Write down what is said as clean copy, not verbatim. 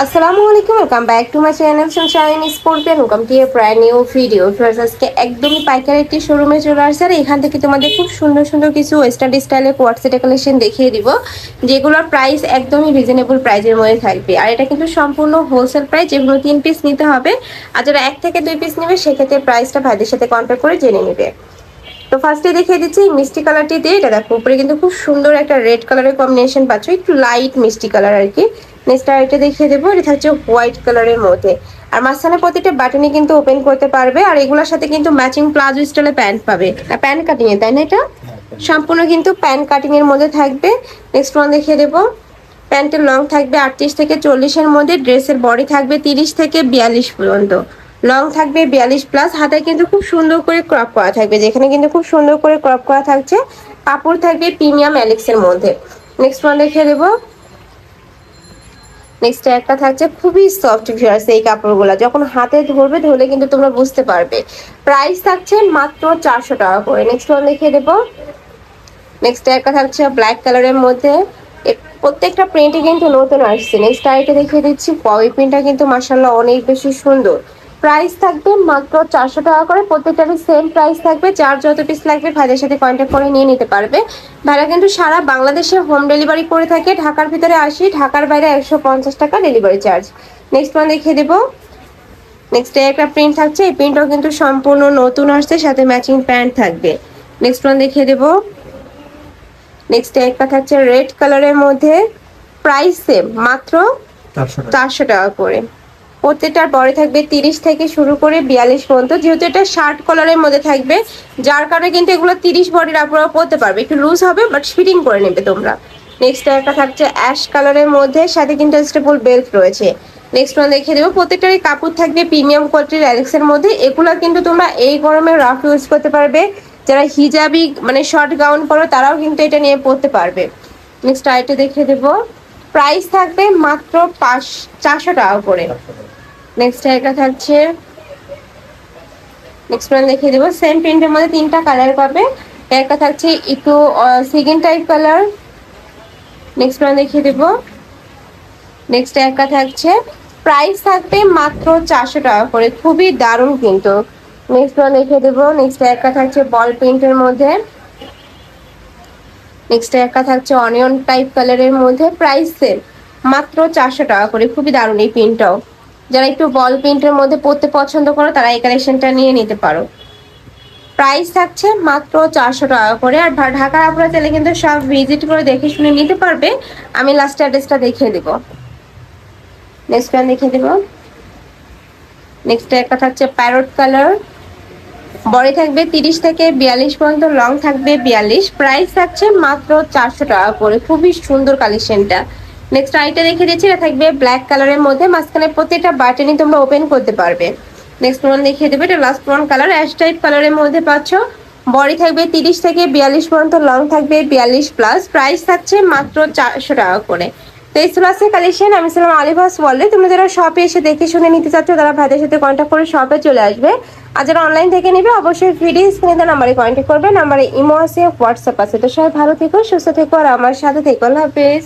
আসসালামু আলাইকুম, welcome back to my channel Sunshine scorpion. Welcome to A brand new video. Friends, আজকে একদমই পাইকারি একটি শোরুমে চলে আসছে আর এখান থেকে তোমাদের খুব সুন্দর সুন্দর কিছু ওয়েস্টার্ন স্টাইলের কোয়ার্ড সেটের কালেকশন দেখিয়ে দিব, যেগুলোর প্রাইস একদমই রিজনেবল প্রাইসের মধ্যে থাকবে। আর এটা কিন্তু সম্পূর্ণ হোলসেল প্রাইস, যেগুলো 3 পিস নিতে হবে। আর যারা 1 থেকে 2 পিস নেবে সেক্ষেত্রে প্রাইসটা ভাইদের সাথে কন্ট্যাক্ট করে জেনে নেবে। তো ফার্স্টে দেখিয়ে দিচ্ছি মিষ্টি কালারটি দিয়ে। এটা দেখো উপরে কিন্তু খুব সুন্দর একটা রেড কালারের কম্বিনেশন পাচ্ছ, একটু লাইট মিষ্টি কালার আর কি। নেক্সট আরেকটা দেখিয়ে দেবো, এটা থাকছে হোয়াইট কালারের মধ্যে। আর মাঝখানে প্রতিটা বাটনই কিন্তু ওপেন করতে পারবে। আর এগুলোর সাথে কিন্তু ম্যাচিং প্লাজো স্টাইলে প্যান্ট পাবে, প্যান্ট কাটিং এ, তাই না? এটা সম্পূর্ণ কিন্তু প্যান্ট কাটিং এর মধ্যে থাকবে। নেক্সট ওয়ান দেখিয়ে দেবো, প্যান্টের লং থাকবে 38 থেকে 40 এর মধ্যে, ড্রেসের বডি থাকবে 30 থেকে 42 পর্যন্ত, লং থাকবে 42 প্লাস। হাতে কিন্তু খুব সুন্দর করে ক্রপ করা থাকবে, যেখানে কিন্তু খুব সুন্দর করে ক্রপ করা থাকছে। কাপড় থাকবে প্রিমিয়াম অ্যালেক্স এর মধ্যে। নেক্সট ওয়ান দেখিয়ে দেবো, নেক্সট একটা থাকছে খুবই সফট ভিউয়ার্স। এই কাপড়গুলো যখন হাতে ধরলে কিন্তু তোমরা বুঝতে পারবে। প্রাইস থাকছে মাত্র 400 টাকা করে। নেক্সট ওয়ান দেখিয়ে দেবো, নেক্সট একটা থাকছে ব্ল্যাক কালারের মধ্যে। প্রত্যেকটা প্রিন্টে কিন্তু নতুন আসছে। নেক্সট আরেকটা দেখিয়ে দিচ্ছি, ববি প্রিন্টটা কিন্তু মাশাআল্লাহ অনেক বেশি সুন্দর। প্রাইস থাকবে মাত্র 400 টাকা করে। প্রত্যেকটারই সেম প্রাইস থাকবে। যার যত পিস লাগবে ভাইদের সাথে কন্ট্যাক্ট করে নিয়ে নিতে পারবে। ভাইরা কিন্তু সারা বাংলাদেশে হোম ডেলিভারি করে থাকে। ঢাকার ভিতরে 80, ঢাকার বাইরে 150 টাকা ডেলিভারি চার্জ। নেক্সট ওয়ান দেখিয়ে দেবো, নেক্সট একটা প্রিন্ট থাকছে। এই প্রিন্টটাও কিন্তু সম্পূর্ণ নতুন আসছে, সাথে ম্যাচিং প্যান্ট থাকবে। নেক্সট ওয়ান দেখিয়ে দেবো, নেক্সট একটা থাকছে রেড কালারের মধ্যে। প্রাইস সেম, মাত্র 400 টাকা করে। প্রত্যেকটার বডি থাকবে 30 থেকে শুরু করে 42 পর্যন্ত। যেহেতু এটা শার্ট কলারের মধ্যে থাকবে, যার কারণে কিন্তু এগুলো 30 বডির আপনারা পরতে পারবে। একটু লুজ হবে বাট ফিটিং করে নেবে তোমরা। নেক্সট একটা থাকছে অ্যাশ কালারের মধ্যে, সাথে কিন্তু স্টেপল বেল্ট রয়েছে। নেক্সট ওয়ান দেখিয়ে দেবো, প্রত্যেকটারই কাপড় থাকবে প্রিমিয়াম কোয়ালিটির অ্যালেক্সের মধ্যে। এগুলো কিন্তু তোমরা এই গরমে রাফ ইউজ করতে পারবে। যারা হিজাবি মানে শর্ট গাউন পরো তারাও কিন্তু এটা নিয়ে পরতে পারবে। নেক্সট আইটা দেখিয়ে দেবো, প্রাইস থাকবে মাত্র 400 টাকা করে। নেক্সট একটা থাকছে, নেক্সট ওয়ান দেখিয়ে দেবো, সেম প্রিন্টের মধ্যে 3টা কালার পাবে। একটা থাকছে একটু সিগিন টাইপ কালার। নেক্সট ওয়ান দেখিয়ে দেবো, নেক্সট একটা থাকছে, প্রাইস থাকবে মাত্র 400 টাকা করে। খুবই দারুণ কিন্তু। নেক্সট ওয়ান দেখিয়ে দেবো, নেক্সট একটা থাকছে বল প্রিন্টের মধ্যে। নেক্সট একটা থাকছে অনিয়ন টাইপ কালারের মধ্যে। প্রাইস সেম, মাত্র 400 টাকা করে। খুবই দারুণ এই প্রিন্টটাও। যারা একটু বল প্রিন্টের মধ্যে পরতে পছন্দ করো তারা এই কালেকশনটা নিয়ে নিতে পারো। প্রাইস থাকছে মাত্র 400 টাকা করে। আর ঢাকার আপনারা চাইলে কিন্তু সব ভিজিট করে দেখে শুনে নিতে পারবে। আমি লাস্ট অ্যাড্রেসটা দেখিয়ে দেবো। নেক্সট ওয়ান দেখিয়ে দেবো, নেক্সট একটা থাকছে প্যারট কালার। বডি থাকবে 30 থেকে 42 পর্যন্ত, লং থাকবে 42। প্রাইস থাকছে মাত্র 400 টাকা করে। খুবই সুন্দর কালেকশনটা। নেক্সট আইটা দেখে দিচ্ছি, এটা থাকবে ব্ল্যাক কালারের মধ্যে। মাঝখানে প্রত্যেকটা বাটনই তোমরা ওপেন করতে পারবে। নেক্সট ওয়ান দেখিয়ে দেবে, এটা last one colour ash type কালারের মধ্যে পাচ্ছ। বডি থাকবে 30 থেকে 42 পর্যন্ত, লং থাকবে 42 প্লাস। প্রাইস থাকছে মাত্র 400 টাকা করে। তো এই প্লাসের কালেকশন। আমি ছিলাম আলিভাস বললে। তোমরা যারা শপে এসে দেখে শুনে নিতে চাচ্ছ তারা ভাইদের সাথে কন্ট্যাক্ট করে শপে চলে আসবে। আর যারা অনলাইন থেকে নেবে অবশ্যই ভিডিও স্ক্রিনে দেওয়া নাম্বারে কন্ট্যাক্ট করবে। নাম্বারে ইমো আছে, হোয়াটসঅ্যাপ আছে। তো সবাই ভালো থেকো, সুস্থ থেকো আর আমার সাথে থেকো। আল্লাহ হাফেজ।